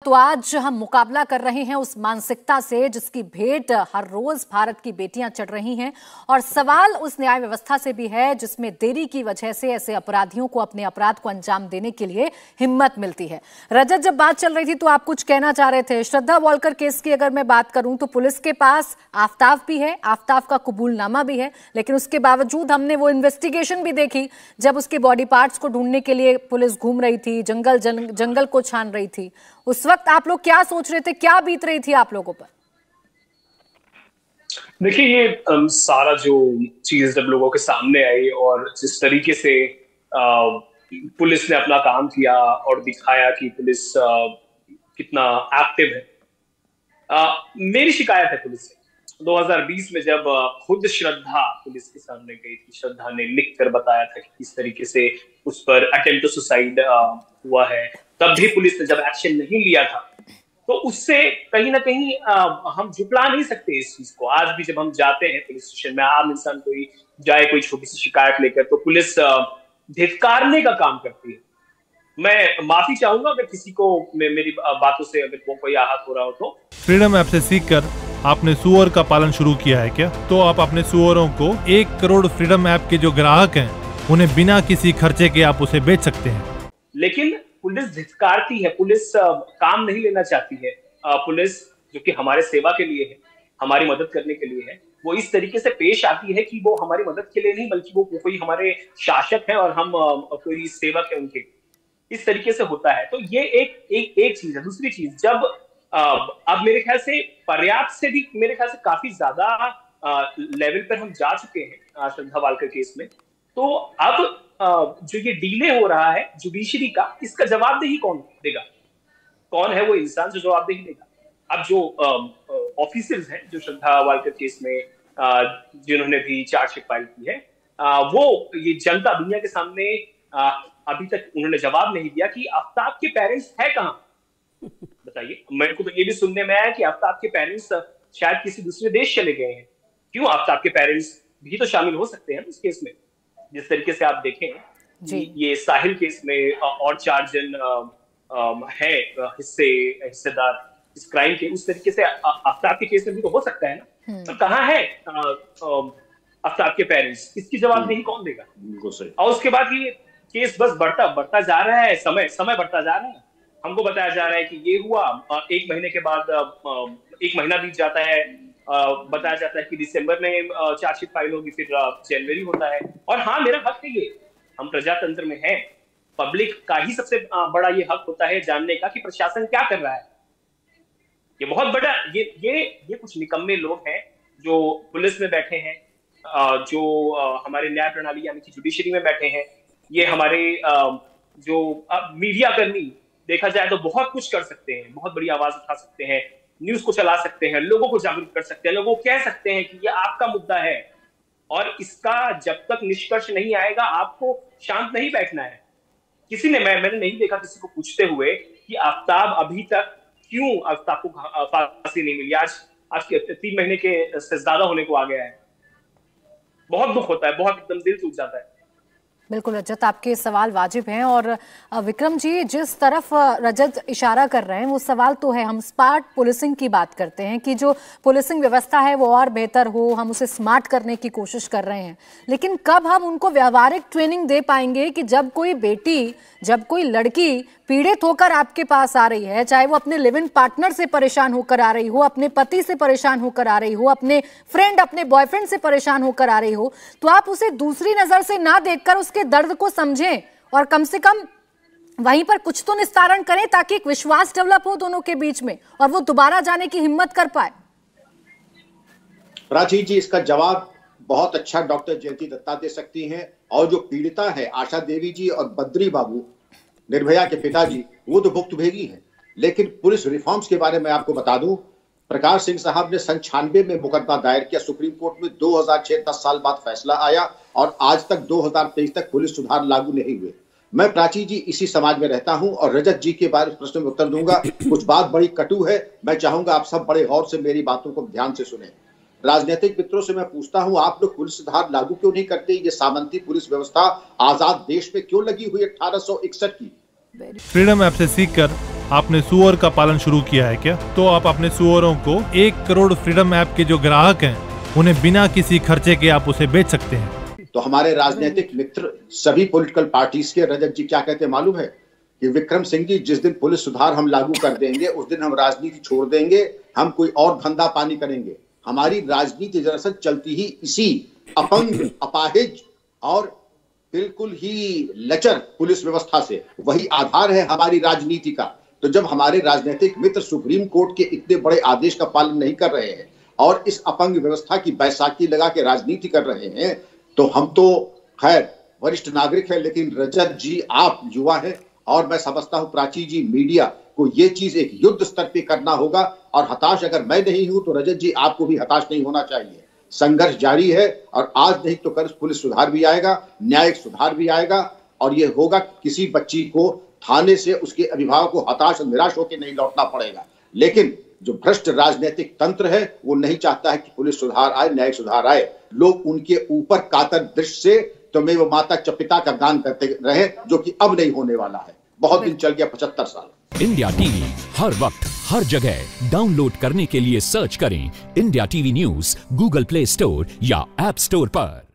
तो आज हम मुकाबला कर रहे हैं उस मानसिकता से जिसकी भेंट हर रोज भारत की बेटियां चढ़ रही हैं, और सवाल उस न्याय व्यवस्था से भी है जिसमें देरी की वजह से ऐसे अपराधियों को अपने अपराध को अंजाम देने के लिए हिम्मत मिलती है। रजत, जब बात चल रही थी तो आप कुछ कहना चाह रहे थे। श्रद्धा वालकर केस की अगर मैं बात करूं तो पुलिस के पास आफ्ताब भी है, आफ्ताब का कबूलनामा भी है, लेकिन उसके बावजूद हमने वो इन्वेस्टिगेशन भी देखी जब उसके बॉडी पार्ट्स को ढूंढने के लिए पुलिस घूम रही थी, जंगल को छान रही थी। उस वक्त आप लोग क्या सोच रहे थे, क्या बीत रही थी आप लोगों पर? देखिए, ये सारा जो चीज जब लोगों के सामने आई और जिस तरीके से पुलिस ने अपना काम किया और दिखाया कि पुलिस कितना एक्टिव है, मेरी शिकायत है पुलिस से। 2020 में जब खुद श्रद्धा पुलिस के सामने गई थी, श्रद्धा ने लिख कर बताया था कि किस तरीके से उस पर अटेम्प्ट टू सुसाइड हुआ है, तब भी पुलिस ने जब एक्शन नहीं लिया था, तो उससे कहीं ना कहीं हम झुकला नहीं सकते इस चीज को। आज भी जब हम जाते हैं पुलिस स्टेशन में, आम इंसान कोई जाए कोई छोटी सी शिकायत लेकर, तो पुलिस धिक्कारने का काम करती है। मैं माफी चाहूंगा अगर किसी को मेरी बातों से अगर कोई आहत हो रहा हो तो। फ्रीडम ऐप से सीखकर आपने सुअर का पालन शुरू किया है क्या? तो आप अपने सुअरों को 1 करोड़ फ्रीडम ऐप के जो ग्राहक हैं उन्हें बिना किसी खर्चे के आप उसे बेच सकते हैं। लेकिन पुलिस धिक्कारती है, पुलिस काम नहीं लेना चाहती है। पुलिस जो कि हमारे सेवा के लिए है, हमारी मदद करने के लिए है, वो इस तरीके से पेश आती है कि वो हमारी मदद के लिए नहीं बल्कि वो कोई हमारे शासक है और हम कोई सेवक है उनके, इस तरीके से होता है। तो ये एक चीज है। दूसरी चीज, जब अब मेरे ख्याल से पर्याप्त से भी मेरे ख्याल से काफी ज्यादा लेवल पर हम जा चुके हैं श्रद्धा वालकर केस में, तो अब जो ये डीले हो रहा है जुडिशरी का, इसका जवाबदेही कौन देगा? कौन है वो इंसान जो जवाबदेही देगा? अब जो ऑफिसर्स हैं जो श्रद्धा वालकर केस में जिन्होंने भी चार्जशीट फाइल की है, वो ये जनता दुनिया के सामने अभी तक उन्होंने जवाब नहीं दिया कि आफ्ताब के पेरेंट्स है कहां। बताइए, मेरे को तो ये भी सुनने में आया कि आफ्ताब के पेरेंट्स शायद किसी दूसरे देश चले गए हैं। क्यों? आफ्ताब के पेरेंट्स भी तो शामिल हो सकते हैं इस केस में। जिस तरीके से आप देखें जी, ये साहिल केस में और 4 जन है हिस्सेदार इस क्राइम के, उस तरीके से आफ्ताब के केस में भी तो हो सकता है ना। तो कहाँ है आफ्ताब के पेरेंट्स? इसकी जवाबदेही कौन देगा? और उसके बाद ये केस बस बढ़ता जा रहा है, समय बढ़ता जा रहा है। हमको बताया जा रहा है कि ये हुआ, 1 महीने के बाद 1 महीना बीत जाता है, बताया जाता है कि दिसंबर में चार्जशीट फाइल होगी, फिर जनवरी होता है। और हाँ, मेरा हक है, ये हम प्रजातंत्र में हैं, पब्लिक का ही सबसे बड़ा ये हक होता है जानने का कि प्रशासन क्या कर रहा है। ये बहुत बड़ा ये कुछ निकम्मे लोग हैं जो पुलिस में बैठे हैं, जो हमारे न्याय प्रणाली यानी कि जुडिशरी में बैठे हैं। ये हमारे जो मीडिया कर्मी, देखा जाए तो बहुत कुछ कर सकते हैं, बहुत बड़ी आवाज उठा सकते हैं, न्यूज को चला सकते हैं, लोगों को जागरूक कर सकते हैं, लोगों को कह सकते हैं कि ये आपका मुद्दा है और इसका जब तक निष्कर्ष नहीं आएगा आपको शांत नहीं बैठना है। किसी ने मैंने नहीं देखा किसी को पूछते हुए कि आफ्ताब अभी तक क्यों आफ्ताब को फांसी नहीं मिली। आज के 3 महीने के से ज्यादा होने को आ गया है। बहुत दुख होता है, बहुत एकदम दिल टूट जाता है। बिल्कुल रजत, आपके सवाल वाजिब हैं। और विक्रम जी, जिस तरफ रजत इशारा कर रहे हैं वो सवाल तो है, हम स्मार्ट पुलिसिंग की बात करते हैं कि जो पुलिसिंग व्यवस्था है वो और बेहतर हो, हम उसे स्मार्ट करने की कोशिश कर रहे हैं, लेकिन कब हम उनको व्यावहारिक ट्रेनिंग दे पाएंगे कि जब कोई बेटी, जब कोई लड़की पीड़ित होकर आपके पास आ रही है, चाहे वो अपने लिव इन पार्टनर से परेशान होकर आ रही हो, अपने पति से परेशान होकर आ रही हो, अपने फ्रेंड, अपने बॉयफ्रेंड से परेशान होकर आ रही हो, तो आप उसे दूसरी नजर से ना देखकर उसके दर्द को समझें और कम से कम वहीं पर कुछ तो निस्तारण करें ताकि एक विश्वास डेवलप हो दोनों के बीच में और वो दोबारा जाने की हिम्मत कर पाए। प्राची जी, इसका जवाब बहुत अच्छा डॉक्टर जयंती दत्ता दे सकती हैं। और जो पीड़िता है आशा देवी जी और बद्री बाबू, निर्भया के पिताजी, वो तो भुक्तभोगी हैं। लेकिन पुलिस रिफॉर्म्स के बारे में आपको बता दूं, प्रकाश सिंह साहब ने 96 में मुकदमा दायर किया सुप्रीम कोर्ट में, 2006 10 साल बाद फैसला आया और आज तक 2023 तक पुलिस सुधार लागू नहीं हुए। मैं प्राची जी इसी समाज में रहता हूं और रजत जी के बारे प्रश्न में उत्तर दूंगा। कुछ बात बड़ी कटु है, मैं चाहूंगा आप सब बड़े गौर से मेरी बातों को ध्यान से सुने। राजनीतिक मित्रों से मैं पूछता हूं, आप लोग पुलिस सुधार लागू क्यों नहीं करते? ये सामंती पुलिस व्यवस्था आजाद देश में क्यों लगी हुई 1861 की? फ्रीडम ऐप से सीखकर आपने सुअर का पालन शुरू किया है क्या? तो आप अपने सुअरों को 1 करोड़ फ्रीडम ऐप के जो ग्राहक हैं उन्हें बिना किसी खर्चे के आप उसे बेच सकते हैं। तो हमारे राजनीतिक मित्र सभी पॉलिटिकल पार्टीज के रजत जी क्या कहते हैं मालूम है कि विक्रम सिंह जी, जिस दिन पुलिस सुधार हम लागू कर देंगे उस दिन हम राजनीति छोड़ देंगे, हम कोई और धंधा पानी करेंगे। हमारी राजनीति दरअसल चलती ही इसी अपंग, अपाहिज और बिल्कुल ही लचर पुलिस व्यवस्था से। वही आधार है हमारी राजनीति का। तो जब हमारे राजनीतिक मित्र सुप्रीम कोर्ट के इतने बड़े आदेश का पालन नहीं कर रहे हैं और इस अपंग व्यवस्था की बैसाखी लगा के राजनीति कर रहे हैं, तो हम तो खैर वरिष्ठ नागरिक है, लेकिन रजत जी आप युवा हैं और मैं समझता हूं प्राची जी मीडिया को ये चीज एक युद्ध स्तर पे करना होगा। और हताश अगर मैं नहीं हूं तो रजत जी आपको भी हताश नहीं होना चाहिए। संघर्ष जारी है और आज नहीं तो कल पुलिस सुधार भी आएगा, न्यायिक सुधार भी आएगा और ये होगा किसी बच्ची को थाने से उसके अभिभावक को हताश और निराश होकर नहीं लौटना पड़ेगा। लेकिन जो भ्रष्ट राजनीतिक तंत्र है वो नहीं चाहता है कि पुलिस सुधार आए, न्यायिक सुधार आए। लोग उनके ऊपर कातर दृष्टि से तुम्हें वो माता चपिता का गान करते रहे, जो कि अब नहीं होने वाला है। बहुत दिन चल गया, 75 साल। इंडिया टीवी हर वक्त हर जगह डाउनलोड करने के लिए सर्च करें India TV news Google play store या ऐप स्टोर पर।